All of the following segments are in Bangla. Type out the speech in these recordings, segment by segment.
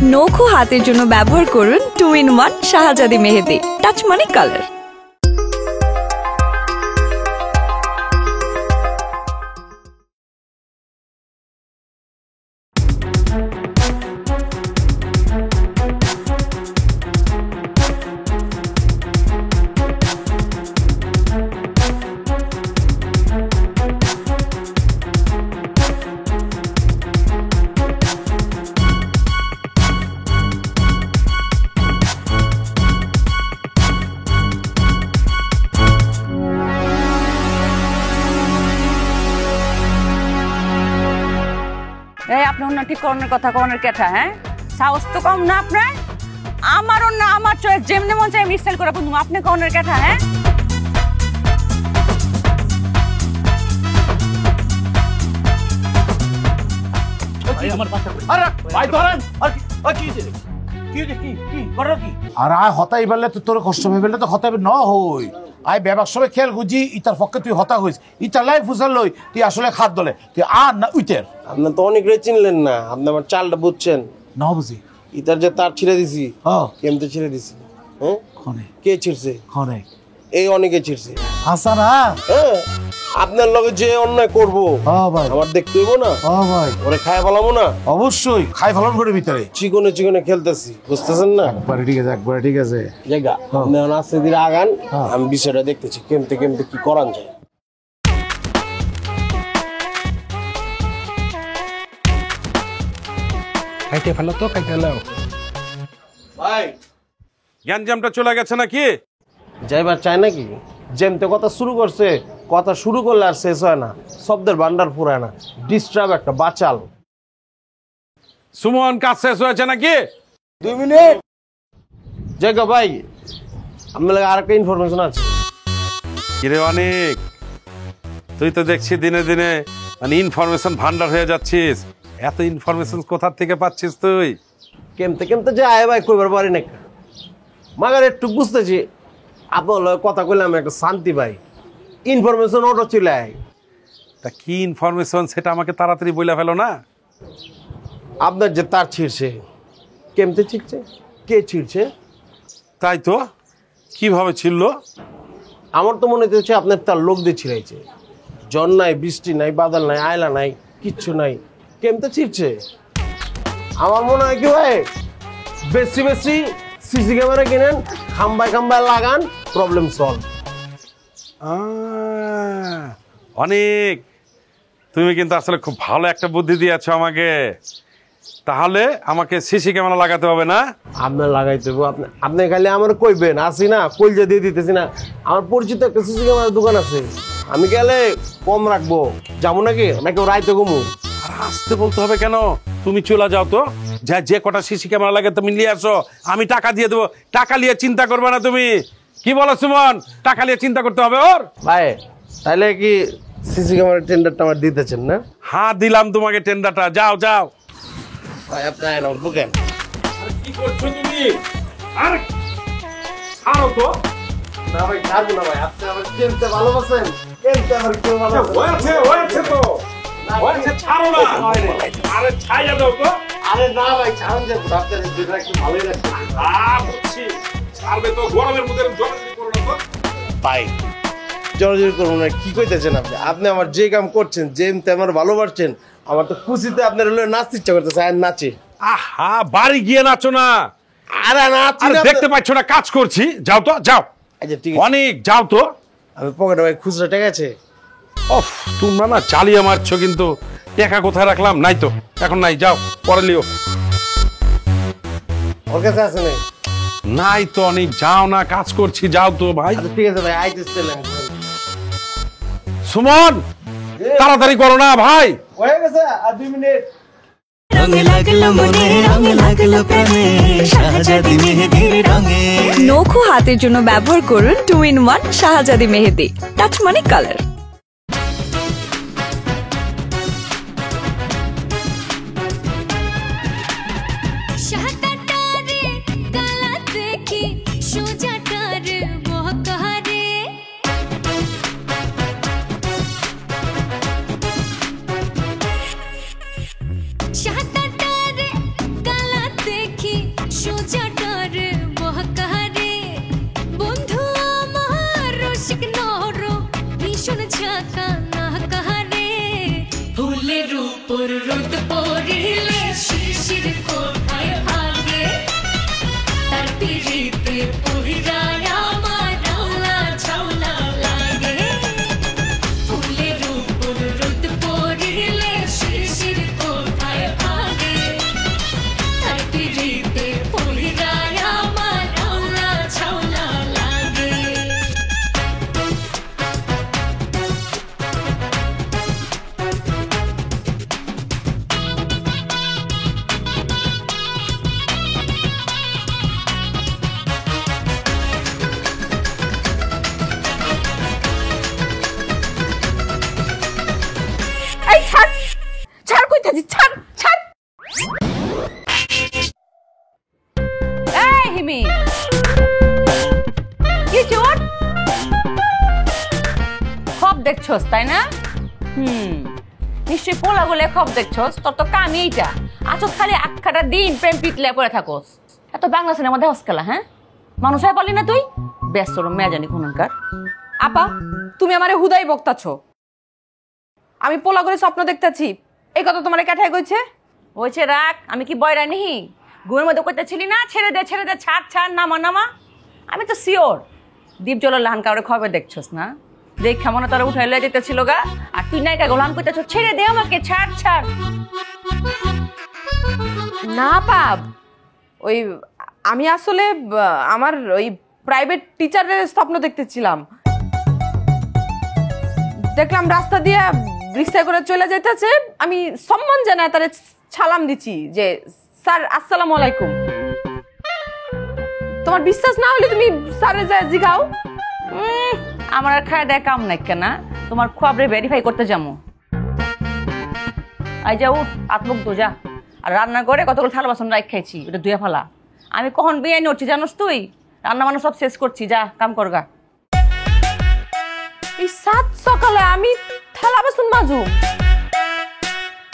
নখো হাতের জন্য ব্যবহার করুন 2-in-1 শাহজাদি মেহেদি, টাচ মানে কালার। আপনার ঠিক করণের কথা করণের কেঠা, হ্যাঁ সাহস তো কম না আপনার। আমারও না আমার চয়েস, যেমনি মন চাই আমি স্টাইল করে বন্ধু, আপনি করণের কেঠা। হ্যাঁ আর আয় হতাই বেললে তো তোর কষ্ট হয়ে বেললে তো হতাই ন হই আয় ব্যাপার সবাই খেয়াল বুঝি ইতার পক্ষে তুই হতা হইস ইতার লাই ফুসাল লই তুই আসলে খাদ দলে তুই আর না উইতের আপনার তো অনেক রে চিনলেন না, আপনি আমার চালটা বুঝছেন না বুঝি ইতার যে তার ছিঁড়ে দিছি কেমতে ছিঁড়ে দিছি, হ্যাঁ খনে কে ছিঁড়ছে? খনে এই অনেকে ছিঁড়ছে হাসা না, হ্যাঁ আপনার লগে যে অন্যায় করবো ভাই আমার দেখতে হইব না, ভাই ওরে খায় ফেলাবো না, অবশ্যই খাই ফেলাম করে ভিতরে চিকনে চিকনে খেলতেছি, বুঝতেছেন না? একবারে ঠিক আছে, একবারে ঠিক আছে জায়গা আপনি আস্তে ধীরে আগান, আমি বিষয়টা দেখতেছি কেমতে কেমতে কি করান যায়। কাইটে ফেলো তো, কাইটে ফেলো ভাই গ্যাঞ্জামটা চলে গেছে নাকি? যাইবার চায় নাকি? যেমতে কথা শুরু করছে, কথা শুরু করলে আর শেষ হয় না, শব্দের ভান্ডার ফুরায় না, ডিস্টার্ব একটা বাচাল। সুমন কাজ শেষ হয়েছে নাকি? 2 মিনিট জায়গা ভাই, আপনার লাগে আরেকটা ইনফরমেশন আছে। কিরে অনেক, তুই তো দেখছি দিনে দিনে মানে ইনফরমেশন ভান্ডার হয়ে যাচ্ছিস। এত ইনফরমেশন কোথা থেকে পাচ্ছিস তুই? কেমতে কেমতে যে আয় ভাই কইবার পারি না, মাগার একটু বুঝতেছি আপনার লগে কথা কইলে আমি একটা শান্তি পাই, ইনফরমেশন অটো চলে আয়। তা কি ইনফরমেশন সেটা আমাকে তাড়াতাড়ি বলে ফেলো না। আপনার যে তার ছিঁড়ছে, কেমতে ছিঁড়ছে, কে ছিঁড়ছে? তাই তো, কিভাবে ছিল? আমার তো মনে হচ্ছে আপনার তার লোক দিয়ে ছিঁড়াইছে, ঝড় নাই, বৃষ্টি নাই, বাদল নাই, আয়লা নাই, কিচ্ছু নাই, কেমতে ছিঁড়ছে? আমার মনে হয় কি ভাই, বেশি বেশি সিসি ক্যামেরা কিনেন, খাম্বায় খাম্বায় লাগান, প্রবলেম সলভ। অনেক, তুমি কিন্তু আসলে খুব ভালো একটা বুদ্ধি দিয়েছো আমাকে। তাহলে আমাকে সিসি ক্যামেরা লাগাতে হবে না? আপনার লাগাইতে হবে, আপনি খালি আমার কইবেন, আসি না কইলজা দিয়ে দিতেছি না, আমার পরিচিত একটা সিসি ক্যামেরার দোকান আছে, আমি গেলে কম রাখবো, যাবো নাকি নাকি রাইতে ঘুমু? আর আসতে বলতে হবে কেন? তুমি চলে যাও তো, যে কটা সিসি ক্যামেরা লাগে তুমি নিয়ে আসো, আমি টাকা দিয়ে দেবো। টাকা নিয়ে চিন্তা করবে না তুমি, কি বলো সুমন? টাকা নিয়ে চিন্তা করতে হবে ওর। ভাই তাহলে কি সিসি ক্যামেরার টেন্ডারটা আমার দিতেছেন না? হ্যাঁ দিলাম তোমাকে টেন্ডারটা, যাও যাও। ভাই আপনার বুকেন কি করছো তুমি? আর ছাড়ো তো। না ভাই ছাড়বো না ভাই, আপনি আমার চিনতে ভালোবাসেন, চিনতে আমার কেউ ভালোবাসে হয়েছে তো, হয়েছে, ছাড়ো না। আরে ছাইয়া দাও তো। আরে না ভাই ছাড়ুন, যে আপনার যেটা একটু ভালোই লাগছে। বুঝছি, ছাড়বে তো, গরমের মধ্যে জড়াজড়ি করো না তো। ভাই জড়াজড়ি করুন না, কি কইতেছেন আপনি? আপনি আমার যে কাম করছেন, যেমতে আমার ভালোবাসছেন, আমার তো খুশিতে আপনার হলো নাচতে ইচ্ছা করতেছে, আর নাচে। আহা, বাড়ি গিয়ে নাচো না। আরে নাচি না, দেখতে পাচ্ছ না কাজ করছি? যাও তো, যাও। আচ্ছা ঠিক আছে, অনেক যাও তো। আমি পকেটে ভাই খুচরা টাকা আছে। ওফ, তোমরা না চালিয়ে মারছো, কিন্তু টাকা কোথায় রাখলাম? নাই তো, এখন নাই, যাও পরে লিও। ওর কাছে আছে না? নাই তো অনেক, যাও না, কাজ করছি, যাও তো ভাই। আচ্ছা ঠিক আছে ভাই, আইতেছি। সুমন তাড়াতাড়ি করো না ভাই। হয়ে গেছে আর 2 মিনিট। রং লাগলো মনে, রং লাগলো প্রেমে, শাহজাদি মেহেদির রঙে। নখো হাতের জন্য ব্যবহার করুন 2-in-1 শাহজাদি মেহেদি, টাচ মানে কালার। উপর রোদ পড়িলে শিশির কোথায় ভাগে তার পিড়িতে পহিরায় আমার রাওলা ছাওলা লাগে ফুলের উপর রোদ পড়িলে শিশির কোথায় ভাগে তার পিড়িতে পহিরায় আমার রাওলা ছাওলা লাগে এই ছাড় ছাড় কইতাছি ছাড় ছাড় এই হিমি কি চোর খব দেখছস তাই না নিশ্চয়ই পোলা গুলে খব দেখছস তোর তো কামই এইটা আছস খালি আটখাটা দিন প্রেম পিটলে পড়ে থাকস এত বাংলা সিনেমা দেখস খেলা হ্যাঁ মানুষ হয় বলি না তুই ব্যস্ত মেয়া জানি কোনকার আপা তুমি আমারে হুদাই বকতাছো আমি পোলা করে স্বপ্ন দেখতেছি এই কথা তোমারে কাঠায় কইছে হয়েছে রাখ আমি কি বয়রা নিহি ঘুমের মধ্যে কইতেছিলি না ছেড়ে দে ছাড় ছাড় নামা নামা আমি তো শিওর দীপ জলের লাহান কাউরে খবর দেখছস না দেখা মনে তারা উঠাইলে যেতেছিল গা আর তুই নায়িকা গোলাম কইতেছ ছেড়ে দে আমাকে ছাড় ছাড় না পাব ওই আমি আসলে আমার ওই প্রাইভেট টিচারের স্বপ্ন দেখতেছিলাম দেখলাম রাস্তা দিয়ে রিক্সা করে চলে যাইতেছে আমি সম্মান জানায় তারে সালাম দিচ্ছি যে স্যার আসসালামু আলাইকুম তোমার বিশ্বাস না হলে তুমি স্যারে যা জিগাও আমার আর খায় দেয় কাম নাই কেনা তোমার খবরে ভেরিফাই করতে যাবো আই যা উঠ আত্মুক দো যা আর রান্না করে কতগুলো থালা বাসন রাখ খাইছি ওটা ধুয়ে ফেলা আমি কখন বিয়ে নড়ছি জানোস তুই রান্না বান্না সব শেষ করছি যা কাম করগা এই সাত সকালে আমি থালা বাসন মাজু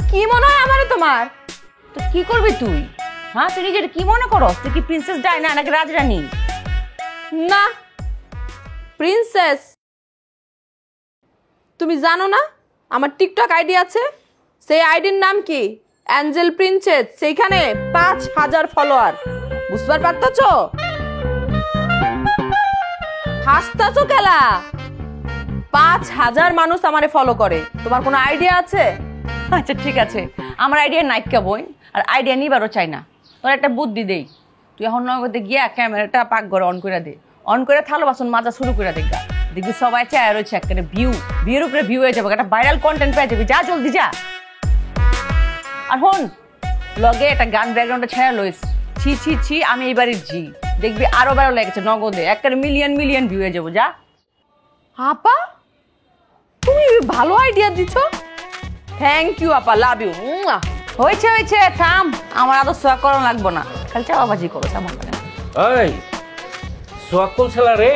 কি মনে হয় আমারে তোমার তো কি করবি তুই হ্যাঁ তুই নিজের কি মনে করস তুই কি প্রিন্সেস ডায়না নাকি রাজরানী না প্রিন্সেস তুমি জানো না আমার টিকটক আইডি আছে সেই আইডির নাম কি অ্যাঞ্জেল প্রিন্সেস সেইখানে 5000 ফলোয়ার বুঝতে পারতেছো হাসতেছো খেলা 5000 মানুষ আমারে ফলো করে তোমার কোনো আইডিয়া আছে আচ্ছা ঠিক আছে আমার আইডিয়া নাইকা বই আর আইডিয়া নিবারও চাই না তোর একটা বুদ্ধি দেই তুই এখন নগদে গিয়া ক্যামেরাটা পাক ঘরে অন করে দে অন করে থালো বাসন মাজা শুরু করে দেখা দেখবি সবাই চায় রয়েছে একটা ভিউর উপরে ভিউ হয়ে যাবে একটা ভাইরাল কন্টেন্ট পেয়ে যাবি যা জলদি যা আর হন লগে একটা গান ব্যাকগ্রাউন্ডে ছেড়ে লইস ছি ছি ছি আমি এইবারের জি দেখবি আরো ভালো লেগেছে নগদে একটা মিলিয়ন ভিউ হয়ে যাবো যা আপা তুমি ভালো আইডিয়া দিছো থ্যাংক ইউ আপা লাভ ইউ হয়েছে থাম আমার আদর সোয়া করা লাগবো না খালি চাওয়াবাজি করো তেমন লাগে না ওই সোয়াক কোন ছেলা রে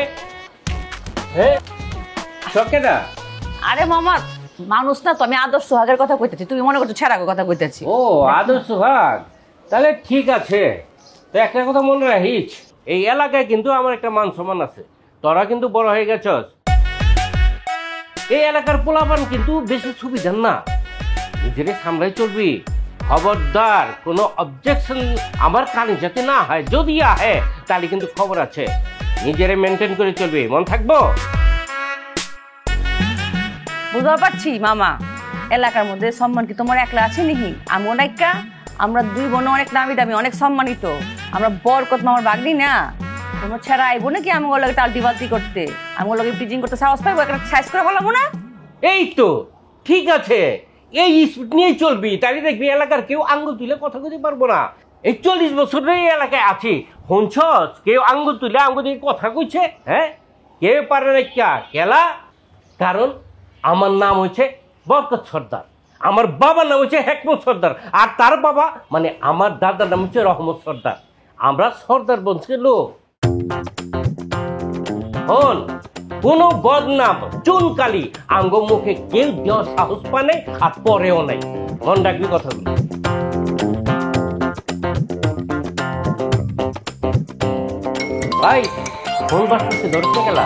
হ্যাঁ শকেটা আরে মামা মানুষ না তো আমি আদর্শ সোহাগের কথা কইতেছি তুমি মনে করছো ছেড়াগের কথা কইতেছি ও আদর্শ ভাগ তাহলে ঠিক আছে তো একটা কথা মনে রাখিস এই এলাকায় কিন্তু আমার একটা মান সম্মান আছে তোরা কিন্তু বড় হয়ে গেছস এই এলাকার পোলাপান কিন্তু বেশি সুবিধার না নিজেরে সামলাই চলবি খবরদার কোনো অবজেকশন আমার কানে যাতে না হয় যদি আহে তাহলে কিন্তু খবর আছে নিজেরে মেনটেন করে চলবি মন থাকবো বুঝতে পারছি মামা এলাকার মধ্যে সম্মান কি তোমার একলা আছে নাকি আমি অনেকটা আমরা দুই বোন অনেক নামি দামি অনেক সম্মানিত আমরা বরকত মামার বাগনি না তোমার ছাড়া আইবো নাকি আমি ওগুলোকে টাল্টি বাল্টি করতে আমি ওগুলোকে পিচিং করতে সাহস পাইবো একটা সাইজ করে বলাবো না এই তো ঠিক আছে এই স্পিড নিয়েই চলবি তাহলে দেখবি এলাকার কেউ আঙ্গুল তুলে কথা বলতে পারবো না এই 40 বছর এই এলাকায় আছি শুনছস কেউ আঙ্গুল তুলে আঙ্গুল দিয়ে কথা কইছে হ্যাঁ কেউ পারে না কেলা কারণ আমার নাম হচ্ছে বরকত সর্দার আমার বাবার নাম হচ্ছে হেকমত সর্দার আর তার বাবা মানে আমার দাদার নাম হচ্ছে রহমত সর্দার আমরা সর্দার বংশের লোক হন কোনো বদনাম চুনকালি আঙ্গ মুখে কেউ দেওয়ার সাহস পায় নাই আর পরেও নাই মন রাখবি কথাগুলো ভাই ফোন বাজতেছে ধরতে গেলা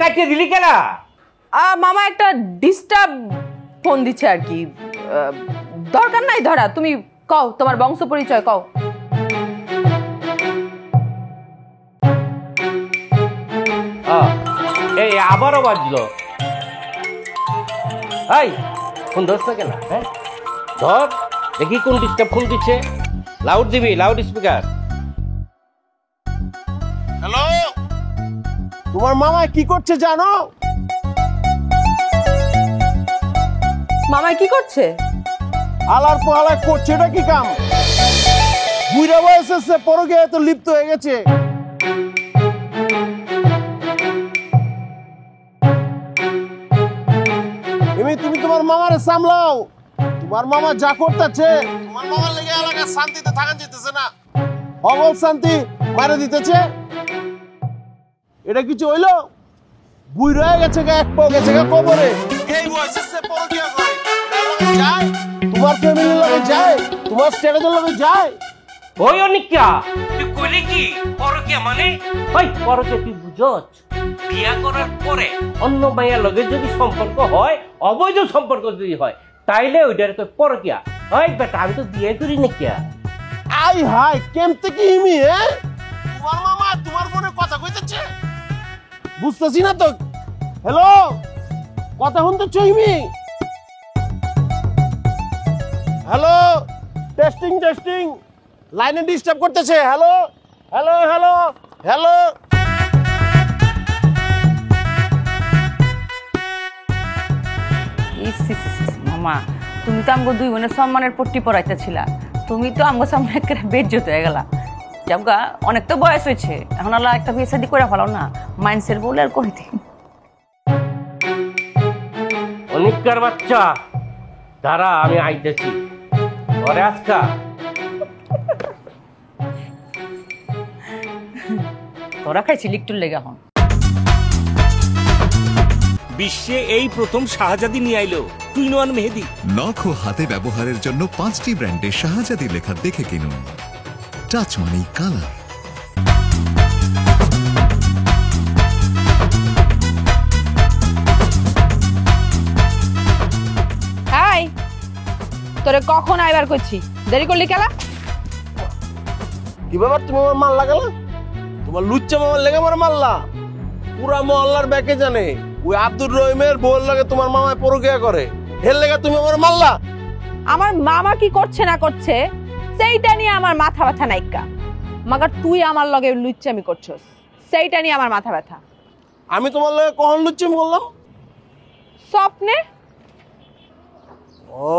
কাটিয়ে দিলি কেনা? মামা একটা ডিস্টার্ব ফোন দিচ্ছে আর কি। দরকার নাই ধরা, তুমি কও তোমার বংশ পরিচয় কও। এই আবারও বাজলো। এই ফোন ধরছ কেন? হ্যাঁ ধর দেখি কোন ডিস্টার্ব ফোন দিচ্ছে। লাউড দিবি, লাউড স্পিকার। হ্যালো, তোমার মামা কি করছে জানো? মামা কি করছে? আলার পালা করছে, এটা কি কাম? বুড়া বয়সে পরকে এত লিপ্ত হয়ে গেছে। তুমি তোমার মামারে সামলাও। তোমার মামা যা করতেছে, তোমার মামার লেগে এলাকার শান্তিতে থাকা যেতেছে না, অবল শান্তি মারে দিতেছে। এটা কিছু হইলো? বুড়া হয়ে গেছে, এক পাও গেছে কবরে। এই বয়সে পরকিয়া করে, যায় তোমার ফ্যামিলির লগে যায়, তোমার স্ট্যাটাসের লগে যায়। ওই অনিকা, তুই কইলি কি পরকিয়া মানে? ওই পরকিয়া তুই বুঝছ? বিয়া করার পরে অন্য মাইয়ার লগে যদি সম্পর্ক হয়, অবৈধ সম্পর্ক যদি হয়, তাইলে ওইটার কই পরকিয়া। ওই বেটা, আমি তো বিয়ে করি না কিয়া। আই হাই, কেমতে কি ইমি? তোমার মামা তোমার ফোনে কথা কইতেছে, বুঝতেছি না তো। হ্যালো, কথা শুনতেছ ইমি? হ্যালো, টেস্টিং টেস্টিং, লাইনে ডিস্টার্ব করতেছে। Hello hello hello hello. মামা, তুমি তো আমগো দুই বোনের সম্মানের পট্টি পরাইতেছিলা, তুমি তো আমগো সামনে একটা বেজ্জত হয়ে গেলা। যাবগা, অনেক তো বয়স হয়েছে, এখন আল্লাহ একটা বিয়ে শাদী করে ফেলাও না, মাইন্ডসেট বলে আর কইতে। অনিকার বাচ্চা, দাঁড়া আমি আইতেছি। ওরে আজকা তোরা খাইছি লিকটুর লেগে। এখন বিশ্বে এই প্রথম শাহজাদি নিয়ে আইলো 2-in-1 মেহেদি। নখ ও হাতে ব্যবহারের জন্য 5টি ব্র্যান্ডের শাহজাদি লেখা দেখে কিনুন। টাচ মানি কালার। হাই, তোরে কখন আইবার কইছি, দেরি করলি কেলা? কি ব্যাপার, তুমি আমার মাল লাগালা? তোমার লুচ্চা মামার লেগে আমার মারলা? পুরা মহল্লার ব্যাকে জানে ওই আব্দুর রহিমের বউর লাগে তোমার মামায় পরকিয়া করে, এর লেগে তুমি আমার মারলা? আমার মামা কি করছে না করছে সেইটা নিয়ে আমার মাথা ব্যথা নাইকা, মাগার তুই আমার লগে লুচ্চামি করছস সেইটা নিয়ে আমার মাথা ব্যথা। আমি তোমার লগে কখন লুচ্চামি করলাম? স্বপ্নে। ও,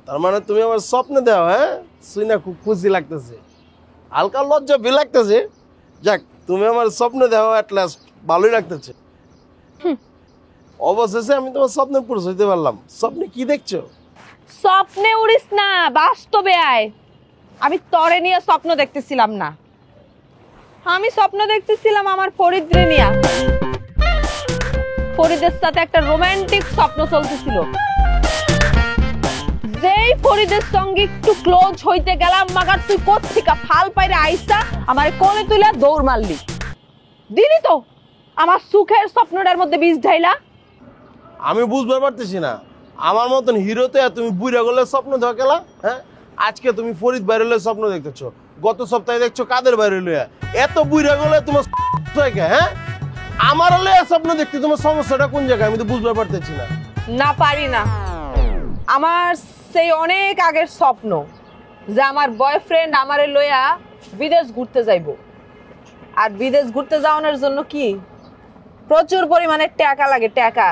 তার মানে তুমি আমার স্বপ্নে দাও? হ্যাঁ, শুনে খুব খুশি লাগতেছে, হালকা লজ্জা ফিল লাগতেছে। যাক, তুমি আমার স্বপ্নে দাও, অ্যাট লাস্ট ভালোই লাগতেছে। অবশেষে আমি তোমার স্বপ্নের পুরুষ হইতে পারলাম। স্বপ্নে কি দেখছো? স্বপ্নে উড়িস না, বাস্তবে আয়। আমি তরে নিয়ে স্বপ্ন দেখতেছিলাম না, আমি স্বপ্ন দেখতেছিলাম আমার ফরিদরে নিয়ে। ফরিদের সাথে একটা রোমান্টিক স্বপ্ন চলতেছিল। যেই ফরিদের সঙ্গে একটু ক্লোজ হইতে গেলাম, মাগার তুই কোত্থেকা ফাল পাইরে আইসা আমার কোলে তুইলা দৌড় মারলি। দিলি তো আমার সুখের স্বপ্নটার মধ্যে বীজ ঢাইলা। আমি বুঝতে পারতেছি না, আমার মতন হিরোতে তুমি বুইরা গেলে স্বপ্ন দেখো গেলা। হ্যাঁ, আজকে তুমি ফরিদ বাইরে স্বপ্ন দেখতেছো, গত সপ্তাহে দেখছো কাদের বাইরে লইয়া। এত বুইরা গেলে তোমার হ্যাঁ, আমার লইয়া স্বপ্ন দেখতে তোমার সমস্যাটা কোন জায়গায়? আমি তো বুঝতে পারতেছি না। না পারি না, আমার সেই অনেক আগের স্বপ্ন যে আমার বয়ফ্রেন্ড আমারে লইয়া বিদেশ ঘুরতে যাইব। আর বিদেশ ঘুরতে যাওয়ানোর জন্য কি প্রচুর পরিমাণে টাকা লাগে, টাকা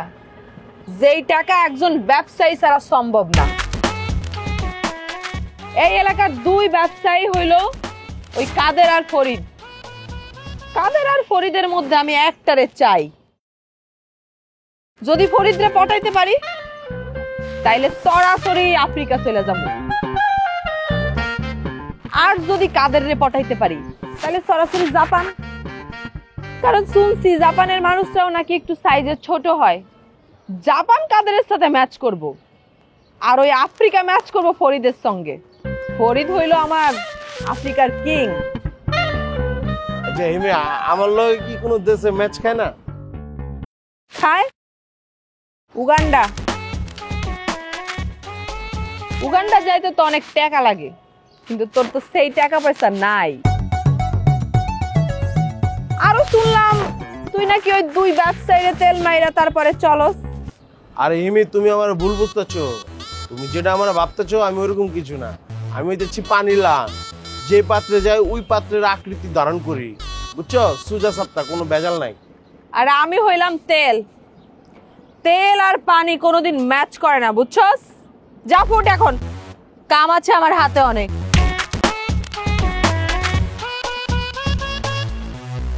যেই টাকা একজন ব্যবসায়ী ছাড়া সম্ভব না। এই এলাকার দুই ব্যবসায়ী হইল ওই কাদের আর ফরিদ। কাদের আর ফরিদের মধ্যে আমি একটারে চাই। যদি ফরিদরে পটাইতে পারি তাইলে সরাসরি আফ্রিকা চলে যাব, আর যদি কাদেররে পটাইতে পারি তাহলে সরাসরি জাপান। কারণ শুনছি জাপানের মানুষরাও নাকি একটু সাইজে ছোট হয়। জাপান কাদেরের সাথে ম্যাচ করব, আর ওই আফ্রিকা ম্যাচ করব ফরিদের সঙ্গে। ফরিদ হইল আমার আফ্রিকার কিং। আচ্ছা, আমার লগে কি কোনো দেশে ম্যাচ খায় না? খায় উগান্ডা। উগান্ডা যাইতে তো অনেক টাকা লাগে, কিন্তু তোর তো সেই টাকা পয়সা নাই। আরো শুনলাম তুই নাকি ওই 2 ব্যবসায়ীরে তেল মাইরা তারপরে চলস। আরে হিমি, তুমি আমার ভুল বুঝতেছো। তুমি যেটা আমার ভাবতেছো আমি ওরকম কিছু না। আমি হইতেছি পানি লান, যে পাত্রে যাই ওই পাত্রের আকৃতি ধারণ করি, বুঝছো? সুজা সাপ্তা, কোনো ভেজাল নাই। আর আমি হইলাম তেল। তেল আর পানি কোনোদিন ম্যাচ করে না, বুঝছস? যা ফুট এখন, কাম আছে আমার হাতে অনেক।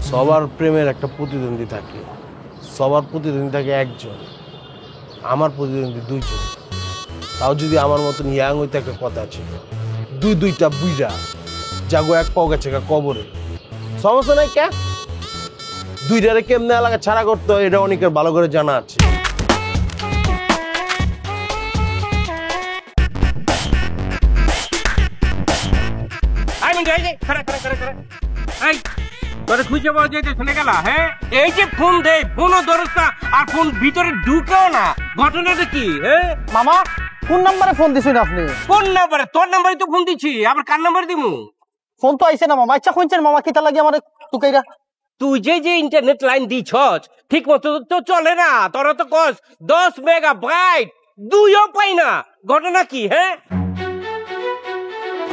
সবার প্রেমের একটা প্রতিদ্বন্দ্বী থাকে, সবার প্রতিদ্বন্দ্বী থাকে একজন, আমার প্রতিদ্বন্দ্বী 2 জন। তাও যদি আমার মতন ইয়াং হইতে একটা কথা আছে, 2টা বুইরা জাগো এক পাও গেছে কবরে। সমস্যা নাই কে, 2টারে কেমনে এলাকা ছাড়া করতে হয় এটা অনেকের ভালো করে জানা আছে। তোরে খুঁজে পাওয়া যেতে শুনে গেল। হ্যাঁ, এই যে ফোন দেয়, ফোনও ধরস না, আর ফোন ভিতরে ঢুকেও না। ঘটনাটা কি? হ্যাঁ মামা, কোন নাম্বারে ফোন দিছেন আপনি? কোন নাম্বারে? তোর নাম্বারে তো ফোন দিচ্ছি, আবার কার নাম্বার দিমু? ফোন তো আইছে না মামা। আচ্ছা শুনছেন মামা, কিতা লাগে আমার টুকাইরা? তুই যে ইন্টারনেট লাইন দিছস ঠিক মতো তো চলে না। তোরা তো কস 10 মেগাবাইট, 2ও পাই না। ঘটনা কি? হ্যাঁ,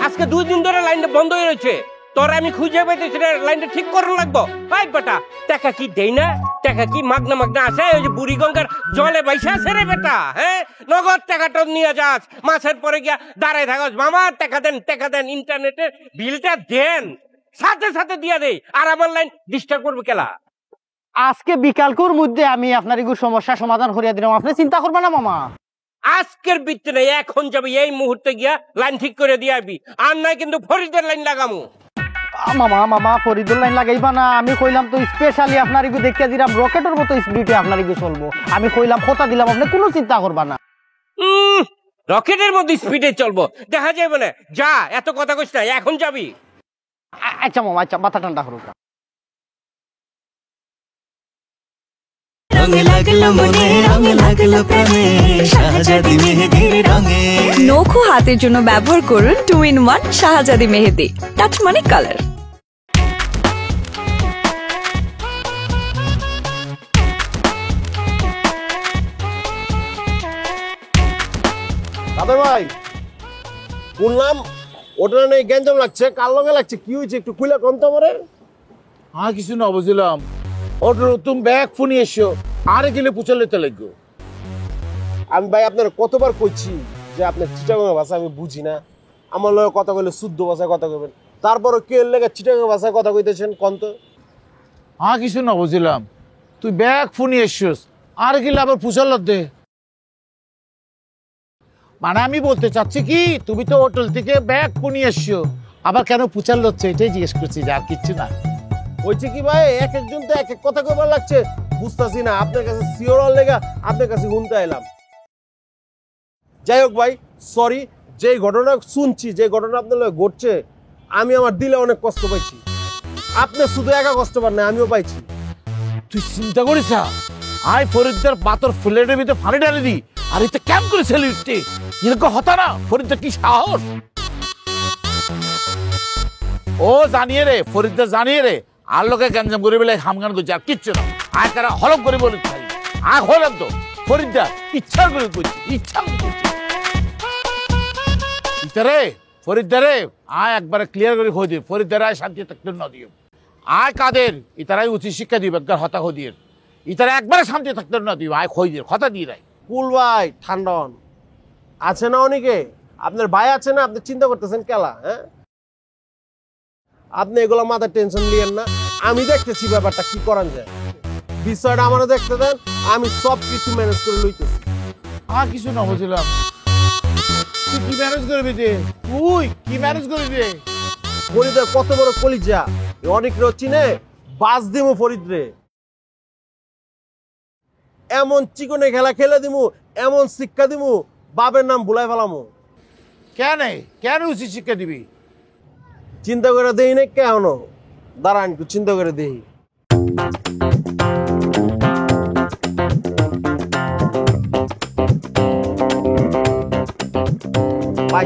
আজকে 2 দিন ধরে লাইনটা বন্ধ হয়ে রয়েছে। তোর আমি খুঁজে পাইতেছি লাইনটা ঠিক করার লাগবো। ভাই বেটা, টাকা কি দেই না? টাকা কি মাগনা মাগনা আসে? ওই যে বুড়ি গঙ্গার জলে বাইসা আছে রে বেটা। হ্যাঁ, নগদ টাকাটা নিয়ে যাস, মাসের পরে গিয়া দাঁড়ায় থাকস, মামা টাকা দেন, টাকা দেন, ইন্টারনেটের বিলটা দেন, সাথে সাথে দিয়ে দেই। আর আমার লাইন ডিস্টার্ব করবে কেলা? আজকে বিকালকুর মধ্যে আমি আপনার এগুলো সমস্যা সমাধান করিয়া দিলাম, আপনি চিন্তা করবেন না মামা। আজকের বিত্তে নাই, এখন যাবি, এই মুহূর্তে গিয়া লাইন ঠিক করে দিয়ে আসবি। আর নাই কিন্তু ফরিদের লাইন লাগামু। মামা ফরিদুল লাইন লাগাইবা না। আমি কইলাম তো স্পেশালি আপনার এগুলো দেখিয়া দিলাম, রকেটের মতো স্পিডে আপনার এগুলো চলবো। আমি কইলাম কথা দিলাম, আপনি কোনো চিন্তা করবা না। রকেটের মতো স্পিডে চলবো, দেখা যাবে না। যা, এত কথা কইস না, এখন যাবি। আচ্ছা মামা, আচ্ছা, মাথা ঠান্ডা করুক। রং লাগলো মনে, রং লাগলো প্রেমে, শাহজাদি মেহেদির রঙে। নখু হাতের জন্য ব্যবহার করুন 2 in 1 শাহজাদি মেহেদি। টাচ মানে কালার। দাদা ভাই, বললাম ওটা নেই, গ্যাঞ্জাম লাগছে, কার লগে লাগছে, কি হয়েছে একটু খুলে কোন তো আমারে। হ্যাঁ, কিছু না বুঝলাম। ওটা তুমি ব্যাগ ফোনে এসো, আরে গেলে পুচালেতে লাগবে। আমি ভাই আপনার কতবার কইছি যে আপনার চিটাগাং ভাষা আমি বুঝি না, আমার লগে কথা কইলে শুদ্ধ ভাষায় কথা কইবেন, তারপরও কে লেগে চিটাগাং ভাষায় কথা কইতেছেন কোন তো? হ্যাঁ, কিছু না বুঝলাম। তুই ব্যাগ ফোনে এসোস, আরে গেলে আবার পুচালত দে। মানে আমি বলতে চাচ্ছি কি, তুমি তো হোটেল থেকে ব্যাগ ফোনে এসছো, আবার কেন পুচাল হচ্ছে এটাই জিজ্ঞেস করছি, আর কিচ্ছু না। হয়েছে কি ভাই, এক একজন তো এক এক কথা কইবার লাগছে, বুঝতেছি না। আপনার কাছে সিওর লেগা আপনার কাছে শুনতে এলাম। যাই হোক ভাই, সরি। যে ঘটনা শুনছি, যে ঘটনা আপনার লগে ঘটছে, আমি আমার দিলে অনেক কষ্ট পাইছি। আপনি শুধু একা কষ্ট পান না, আমিও পাইছি। তুই চিন্তা করিস আই ফরিদদার পাথর ফ্লেটের ভিতরে ফানি ডালি দি, আর এটা ক্যাম্প করে ছেলে উঠতে এরকম হতা না। ফরিদদার কি সাহস! ও জানিয়ে রে, ফরিদদার জানিয়ে রে, আর লোকে গ্যাঞ্জাম করে বেলায় হামগান করছে, আর কিচ্ছু না। আয় কারা হলক করে বলে খালি আয় হলাম তো। ফরিদদার ইচ্ছা করে করছি, ইচ্ছা করে করছি। ইতারে ফরিদদারে আয় একবারে ক্লিয়ার করে খোঁজ দিই, ফরিদদার আয় শান্তি থাকতে না দিও। আয় কাদের ইতারাই উচিত শিক্ষা দিবে, একবার হতা খো দিয়ে ইতারা একবারে শান্তি থাকতে না দিও। আয় খোঁজ দিয়ে হতা দিয়ে রায়। কুল ভাই, ঠান্ডা হন। আছে না অনেকে, আপনার ভাই আছে না, আপনি চিন্তা করতেছেন কেলা? হ্যাঁ, আপনি এগুলো মাথায় টেনশন নিয়েন না, আমি দেখতেছি ব্যাপারটা কি করান যায়। বিষয়টা আমারও দেখতে দেন, আমি সব কিছু ম্যানেজ করে লইতেছি। আর কিছু না বুঝলাম। তুই কি ম্যানেজ করবি রে? তুই কি ম্যানেজ করবি রে? ফরিদের কত বড় কলিজা, অনেক চিনে বাস দিমু ফরিদরে। এমন চিকনে খেলা খেলে দিমু, এমন শিক্ষা দিমু, বাবের নাম ভুলাই ফেলামু। কেন কেন উচিত শিক্ষা দিবি? চিন্তা করে দেই না কেন? দাঁড়ান একটু চিন্তা করে দেই।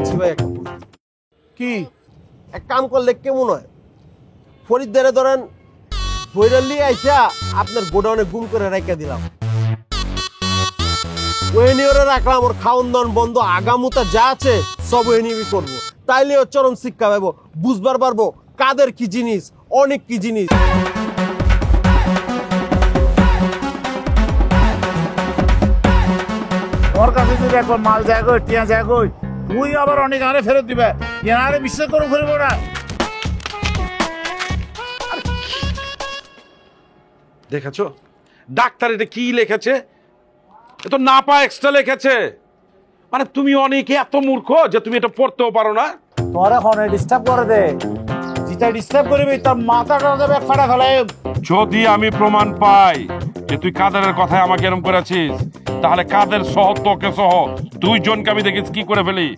পাইছি ভাই একটা বুদ্ধি। কি এক কাম করলে কেমন হয়, ফরিদদারে ধরেন বৈরালি আইসা আপনার গোডাউনে গুম করে রেখে দিলাম, ওয়েনিওরে রাখলাম, ওর খাওন দাওন বন্ধ, আগামুতা যা আছে সব ওয়েনিবি করবো, তাইলে ওর চরম শিক্ষা পাবো, বুঝবার পারবো কাদের কি জিনিস, অনেক কি জিনিস। ওর কাছে যদি একবার মাল যায় গো, টিয়া যায় গো, তুই আবার অনেক আরে ফেরত দিবে, আরে বিশ্বাস করে ফেরবো না। দেখেছো ডাক্তার এটা কি লিখেছে, এ তো না পা এক্সট্রা লিখেছে। মানে তুমি অনেকে এত মূর্খ যে তুমি এটা পড়তেও পারো না। তোর এখন ডিস্টার্ব করে দে, যেটা ডিস্টার্ব করবি তার মাথাটা দেবে ফাটা ফেলে। যদি আমি প্রমাণ পাই যে তুই কাদেরের কথায় আমাকে এরকম করেছিস, তাহলে কাদের সহ তোকে সহ দুইজনকে আমি দেখিস কি করে ফেলি।